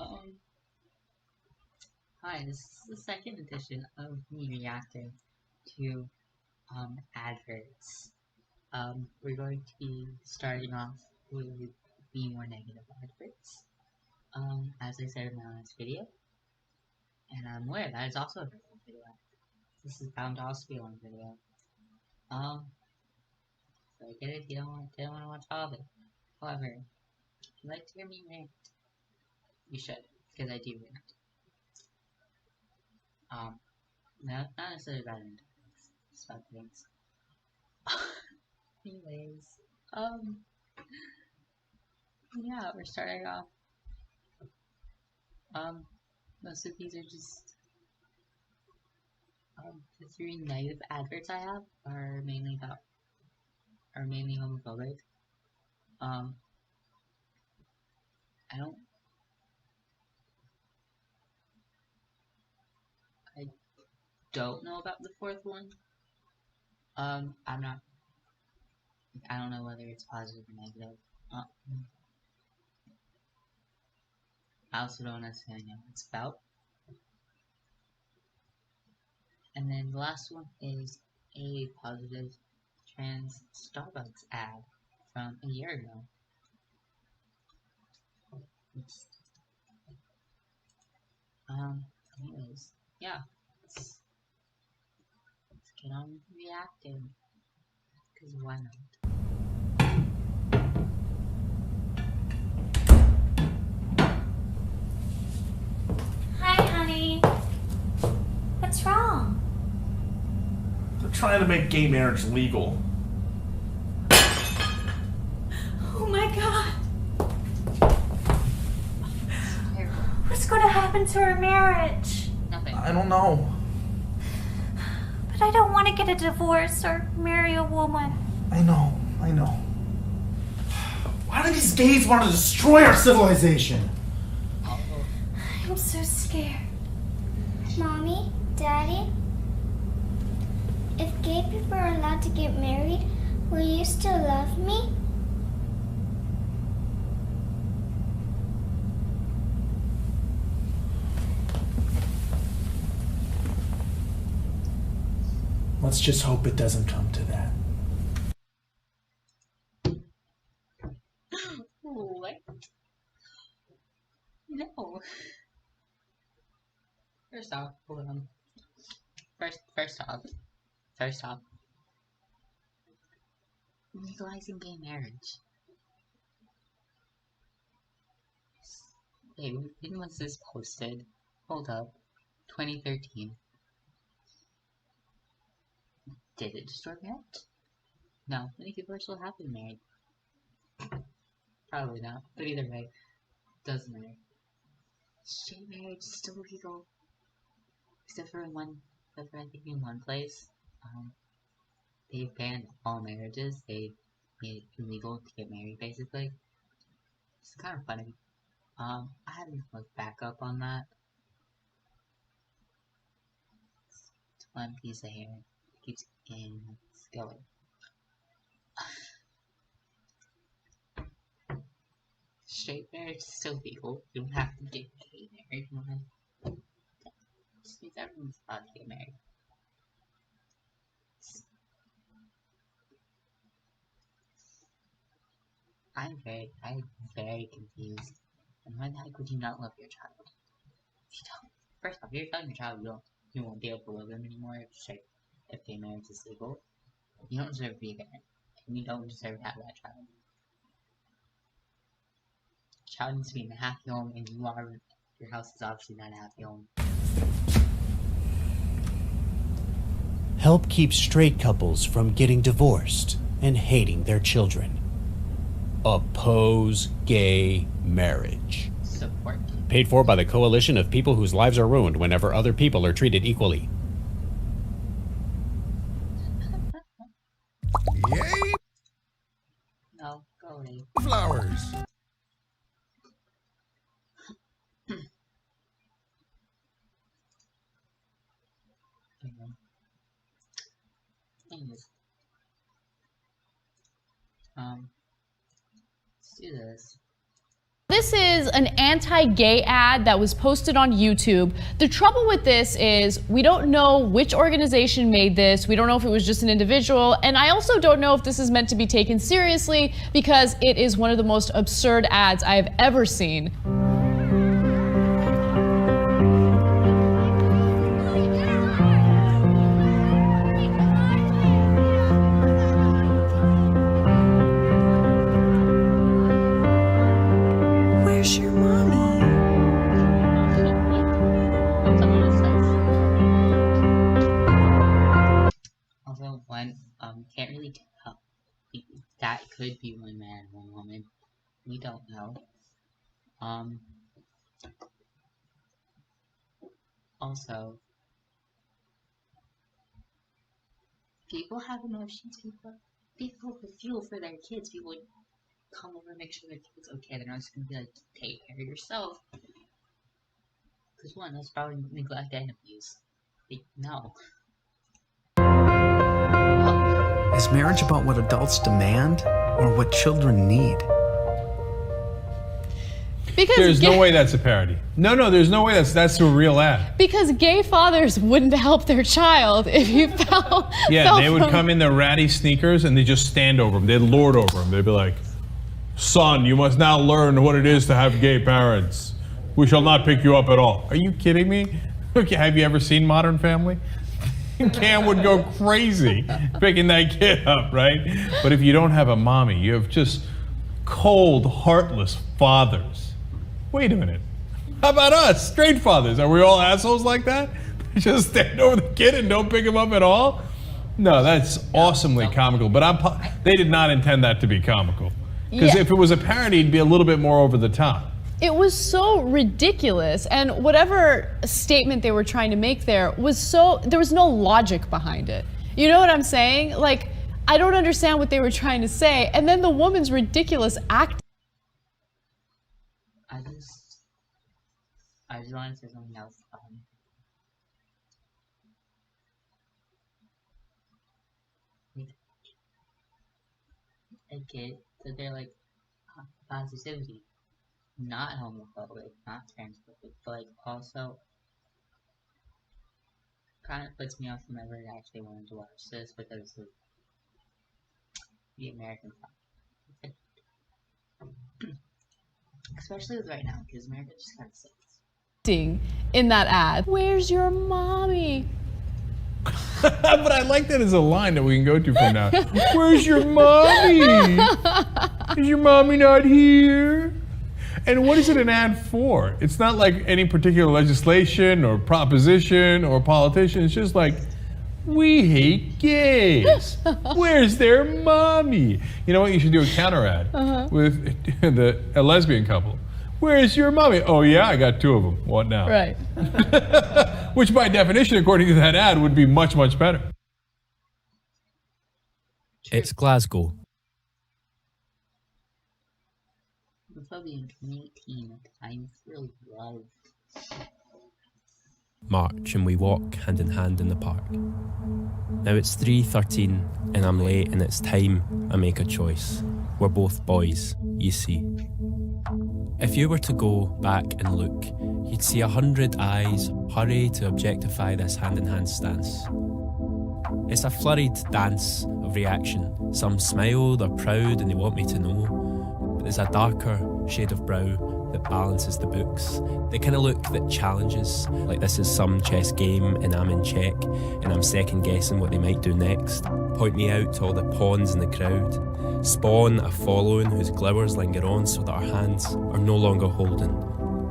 Um, Hi, this is the second edition of me reacting to, adverts. We're going to be starting off with the more negative adverts, as I said in my last video, and I'm aware that is also a very long video. This is bound to also be a long video. So I get it if you don't want to watch all of it. However, if you'd like to hear me rant, you should, because I do rant. Not necessarily about it, just about things. Anyways, yeah, we're starting off. Most of these are just, the three negative adverts I have are mainly homophobic. Um, I don't know about the fourth one. I don't know whether it's positive or negative. I also don't necessarily know what it's about. And then the last one is a positive trans Starbucks ad from a year ago. Anyways, yeah, let's get on reacting, because why not? Hi, honey. What's wrong? They're trying to make gay marriage legal. Oh my god. What's going to happen to our marriage? Nothing. I don't know. But I don't want to get a divorce or marry a woman. I know. Why do these gays want to destroy our civilization? I'm so scared. Mommy, Daddy, if gay people are allowed to get married, will you still love me? Let's just hope it doesn't come to that. What? No. First off, hold on. First off, legalizing gay marriage. Wait, when was this posted? Hold up. 2013. Did it destroy marriage? No. Many people are still happily married. Probably not. But either way, doesn't matter. Straight marriage is still legal. Except for I think in one place. They banned all marriages. They made it illegal to get married, basically. It's kind of funny. I haven't looked back up on that. It's one piece of hair. It keeps going. Straight marriage is still legal. You don't have to get gay married. Just means everyone's allowed to get married. I'm very confused. And why the heck would you not love your child? If you don't, first off, you're telling your child you won't be able to love them anymore if gay marriage is legal. You don't deserve to be a parent, and you don't deserve to have that child. Child needs to be in a happy home, and your house is obviously not a happy home. Help keep straight couples from getting divorced and hating their children. Oppose gay marriage. Support. Paid for by the coalition of people whose lives are ruined whenever other people are treated equally. Yay! No, go away. Flowers. Anyways. Let's do this. This is an anti-gay ad that was posted on YouTube. The trouble with this is we don't know which organization made this. We don't know if it was just an individual. And I also don't know if this is meant to be taken seriously because it is one of the most absurd ads I have ever seen. Where's your mommy? Also, one can't really tell. That could be one man, one woman. We don't know. Also, people have emotions. People would feel for their kids. People would come over and make sure their kid's okay. They're not just gonna be like, take care of yourself. Because one, that's probably neglect and abuse. Like, no. Is marriage about what adults demand or what children need? Because There's no way that's a parody. No, there's no way that's a real ad. Because gay fathers wouldn't help their child if he fell. Yeah, they would come in their ratty sneakers and they just stand over him. They'd lord over him. They'd be like, son, you must now learn what it is to have gay parents. We shall not pick you up at all. Are you kidding me? Okay, have you ever seen Modern Family? Cam would go crazy picking that kid up, right? But if you don't have a mommy, you have just cold, heartless fathers. Wait a minute. How about us, straight fathers? Are we all assholes like that? Just stand over the kid and don't pick him up at all? No, that's awesomely comical. But they did not intend that to be comical. Because if it was a parody, it'd be a little bit more over the top. It was so ridiculous, and whatever statement they were trying to make there was there was no logic behind it. You know what I'm saying? Like, I don't understand what they were trying to say, and then the woman's ridiculous acting. I just want to say something else. I get that they're like positivity. Not homophobic, not transphobic, but like also kind of puts me off from ever actually wanting to watch this because of the American side. Especially with right now, because America just kind of sucks. In that ad. Where's your mommy? But I like that as a line that we can go to from now. Where's your mommy? Is your mommy not here? And what is it an ad for? It's not like any particular legislation or proposition or politician. It's just like, we hate gays. Where's their mommy? You know what? You should do a counter ad with a lesbian couple. Where's your mommy? Oh yeah, I got 2 of them. What now? Right. Which by definition, according to that ad, would be much, much better. It's Glasgow. Being 2018 at the time, really loved. March and we walk hand in hand in the park. Now it's 3:13 and I'm late and it's time I make a choice. We're both boys, you see. If you were to go back and look, you'd see 100 eyes hurry to objectify this hand-in-hand stance. It's a flurried dance of reaction. Some smile, they're proud and they want me to know. But there's a darker shade of brow that balances the books. The kind of look that challenges, like this is some chess game and I'm in check and I'm second guessing what they might do next. Point me out to all the pawns in the crowd. Spawn a following whose glowers linger on so that our hands are no longer holding,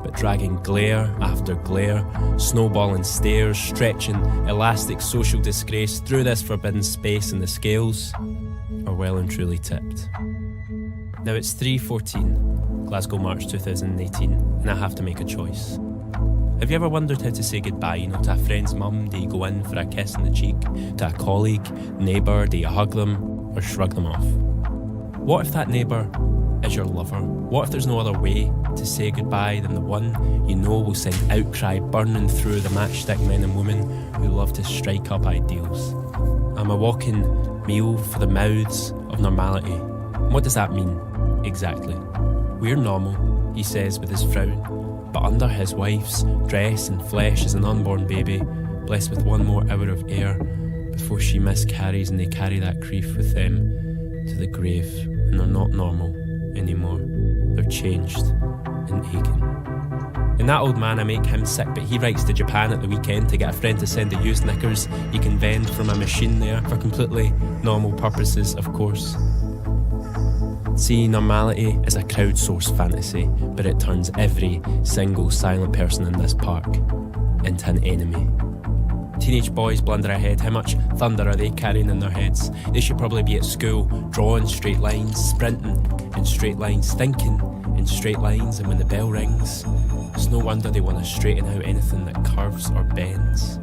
but dragging glare after glare, snowballing stares, stretching elastic social disgrace through this forbidden space, and the scales are well and truly tipped. Now it's 3:14, Glasgow, March 2018, and I have to make a choice. Have you ever wondered how to say goodbye, to a friend's mum? Do you go in for a kiss on the cheek? To a colleague, neighbour, do you hug them or shrug them off? What if that neighbour is your lover? What if there's no other way to say goodbye than the one you know will send outcry burning through the matchstick men and women who love to strike up ideals? I'm a walking meal for the mouths of normality. What does that mean, exactly? We're normal, he says with his frown. But under his wife's dress and flesh is an unborn baby, blessed with one more hour of air before she miscarries, and they carry that grief with them to the grave. And they're not normal anymore. They're changed and aching. And that old man, I make him sick, but he writes to Japan at the weekend to get a friend to send the used knickers he can vend from a machine there for completely normal purposes, of course. See, Normality is a crowdsourced fantasy, but it turns every single silent person in this park into an enemy. Teenage boys blunder ahead. How much thunder are they carrying in their heads? They should probably be at school, drawing straight lines, sprinting in straight lines, thinking in straight lines, and when the bell rings, it's no wonder they want to straighten out anything that curves or bends.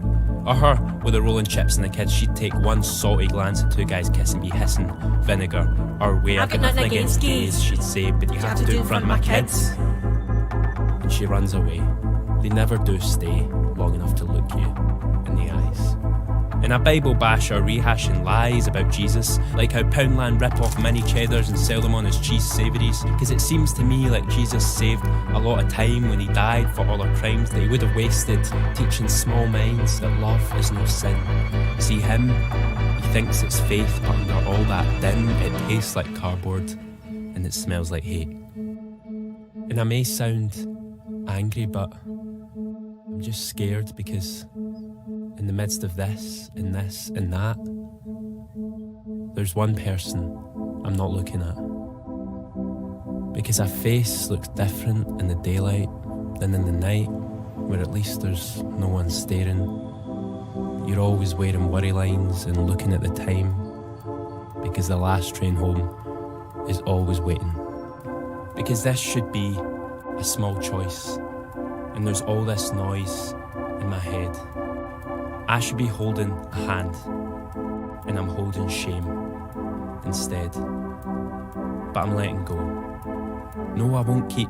Or her, with the rolling chips and the kids, she'd take one salty glance at two guys kissing, be hissing vinegar. Or way, I've got nothing against gays, she'd say, but you have to do it in front of my kids. And she runs away. They never do stay long enough to look you in the eyes. In a Bible basher rehashing lies about Jesus, like how Poundland rip off mini cheddars and sell them on as cheese savouries, because it seems to me like Jesus saved a lot of time when he died for all our crimes that he would have wasted teaching small minds that love is no sin. See him, he thinks it's faith, but under all that din, it tastes like cardboard and it smells like hate. And I may sound angry, but I'm just scared because in the midst of this and that, there's one person I'm not looking at. Because a face looks different in the daylight than in the night, where at least there's no one staring. You're always wearing worry lines and looking at the time, because the last train home is always waiting. Because this should be a small choice, and there's all this noise in my head. I should be holding a hand, and I'm holding shame instead. But I'm letting go. No, I won't keep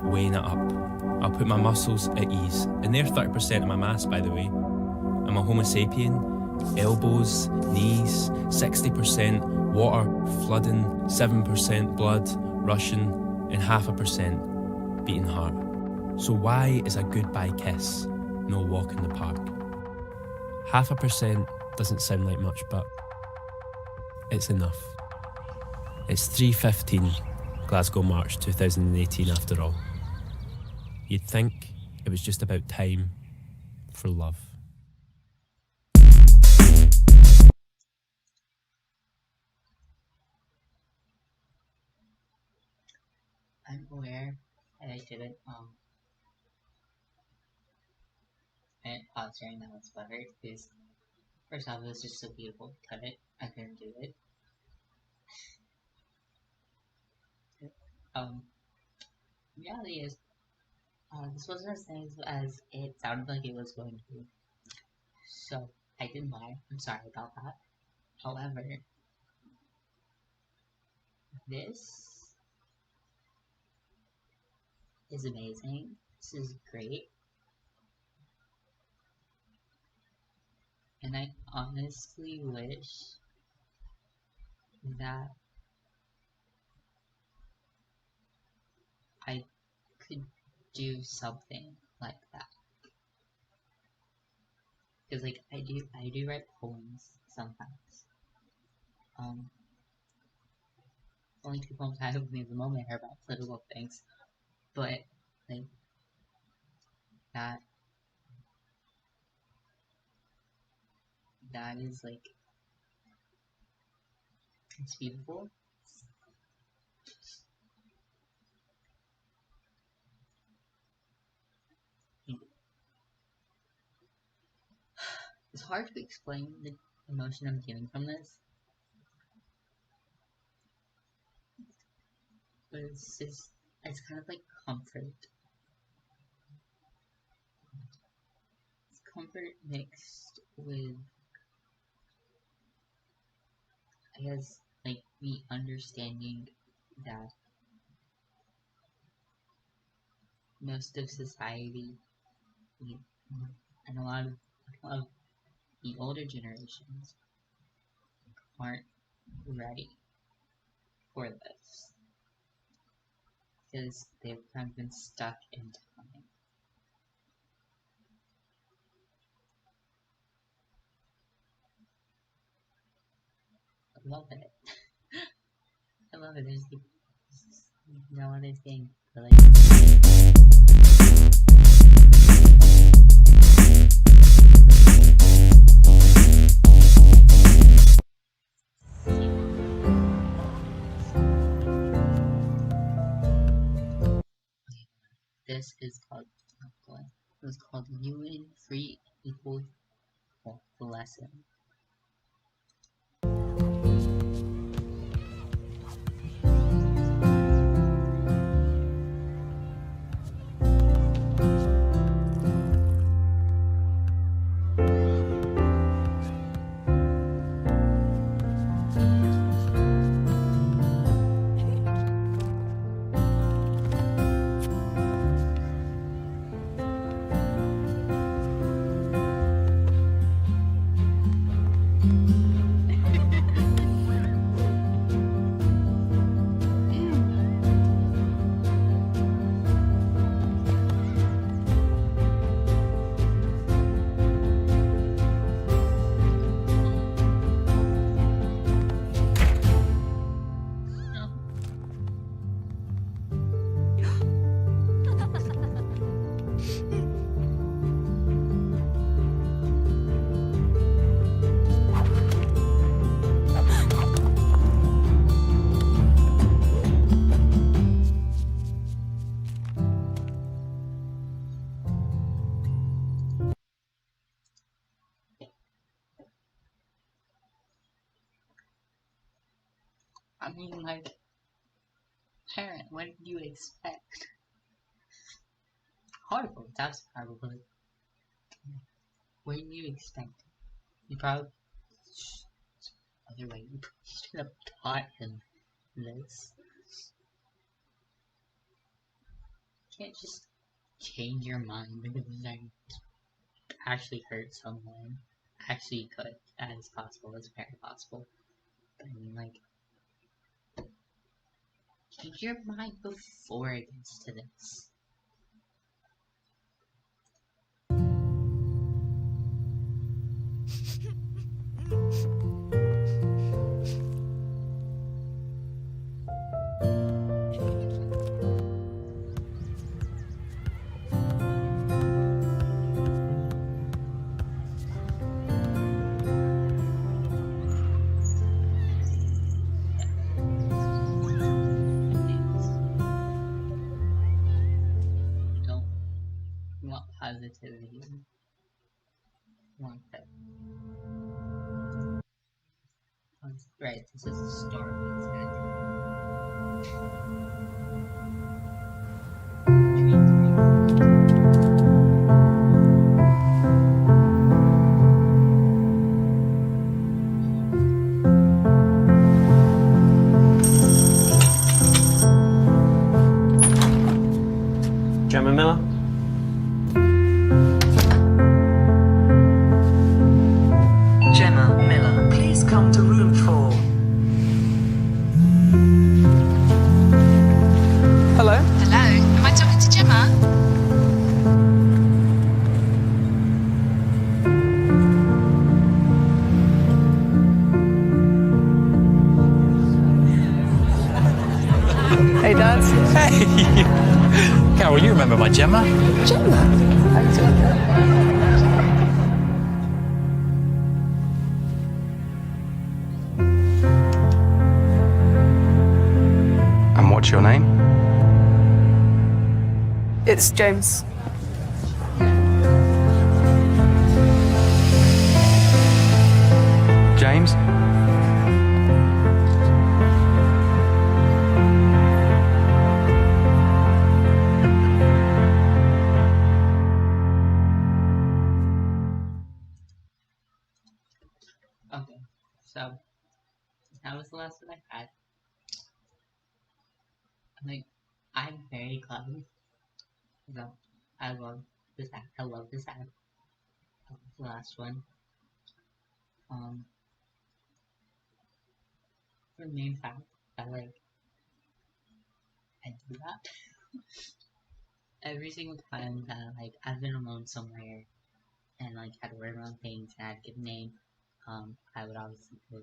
weighing it up. I'll put my muscles at ease. And they're 30% of my mass, by the way. I'm a Homo sapien. Elbows, knees, 60% water flooding, 7% blood rushing, and 0.5% beating heart. So why is a goodbye kiss no walk in the park? 0.5% doesn't sound like much, but it's enough. It's 3:15, Glasgow March 2018 after all. You'd think it was just about time for love. I'm aware that I shouldn't and pause during that whatsoever, because first off, it was just so beautiful to cut it. I couldn't do it. Reality is, this wasn't as nice as it sounded like it was going to be. So, I didn't lie. I'm sorry about that. However, this is amazing. This is great. And I honestly wish that I could do something like that. Because like I do write poems sometimes. Only two poems I have with me at the moment are about political things. But like that is like, it's beautiful. It's hard to explain the emotion I'm feeling from this, but it's kind of like comfort. It's comfort mixed with, I guess, like the understanding that most of society and a lot of the older generations aren't ready for this. because they've kind of been stuck in time. I love it. I love it. There's like, no other thing. But like, this is called, it was called UN Free Equal Lesson. I mean, like, parent, what did you expect? Horrible, that's probably. What did you expect? You probably. Other way, you should have taught him this. You can't just change your mind because like actually hurt someone. Actually, you could, as possible, as very possible. But I mean, like, change your mind before it gets to this. You want positivity. You want that. Right, this is a story. It's gonna Gemma Miller? Gemma Miller, please come to room 4. Hello? Hello, am I talking to Gemma? Hey, Dad. Hey! Carol, you remember my Gemma? Gemma? How you doing? And what's your name? It's James. James? Okay, so that was the lesson I had. Like, I'm very glad. So, I love this app. I love this app. The last one. The main fact that, like, I do that. Every single time that like I've been alone somewhere and like had to work on things and I'd give a name, I would obviously go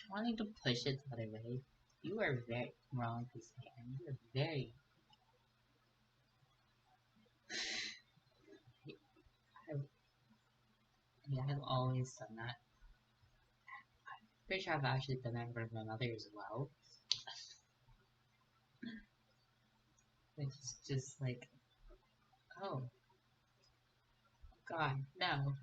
trying to push it the other way. You are very wrong to say, and you are very. I've always done that. I'm pretty sure I've actually done that for my mother as well. It's just like, oh, God, no.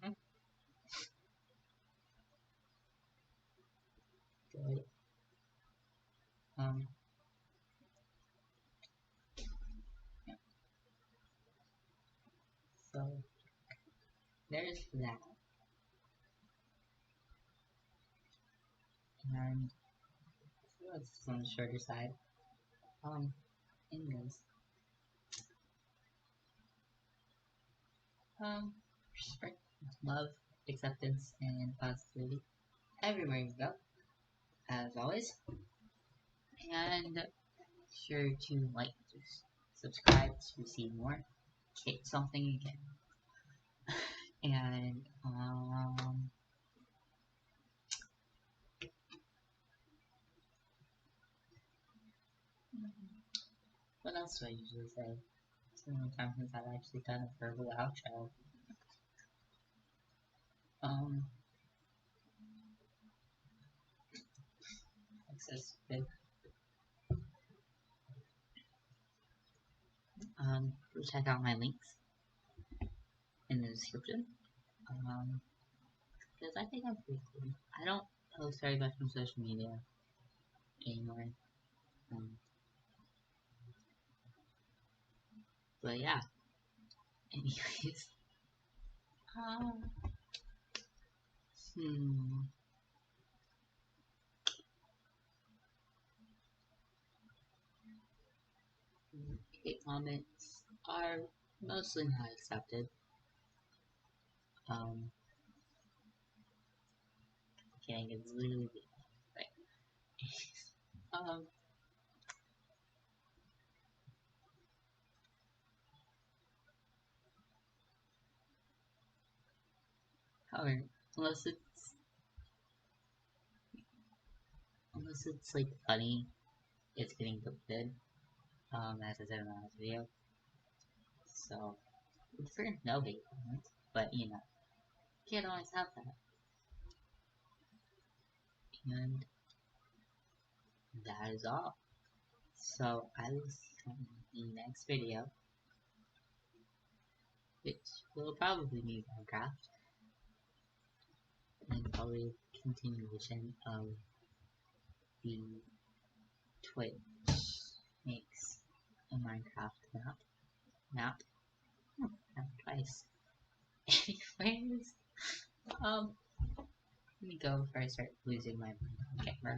Good. Yeah. So, there's that. And, so it's on the shorter side. Anyways. Respect, love, acceptance, and positivity everywhere you go, as always. And make sure to like, subscribe to receive more. Hit something again. And, what else do I usually say? It's been a long time since I've actually done a verbal outro. Access good. Go check out my links in the description. Because I think I'm pretty cool. I don't post very much on social media anymore. But yeah. Anyways. Hate comments are mostly not accepted. Kidding, it's literally right. However, unless it's like funny, it's getting deleted. As I said in the last video. So, it's for no hate comments, but you know, can't always have that. And that is all. So, I will see you in the next video, which will probably be Minecraft, and probably a continuation of the Twitch makes a Minecraft map twice. Anyways, let me go before I start losing my camera.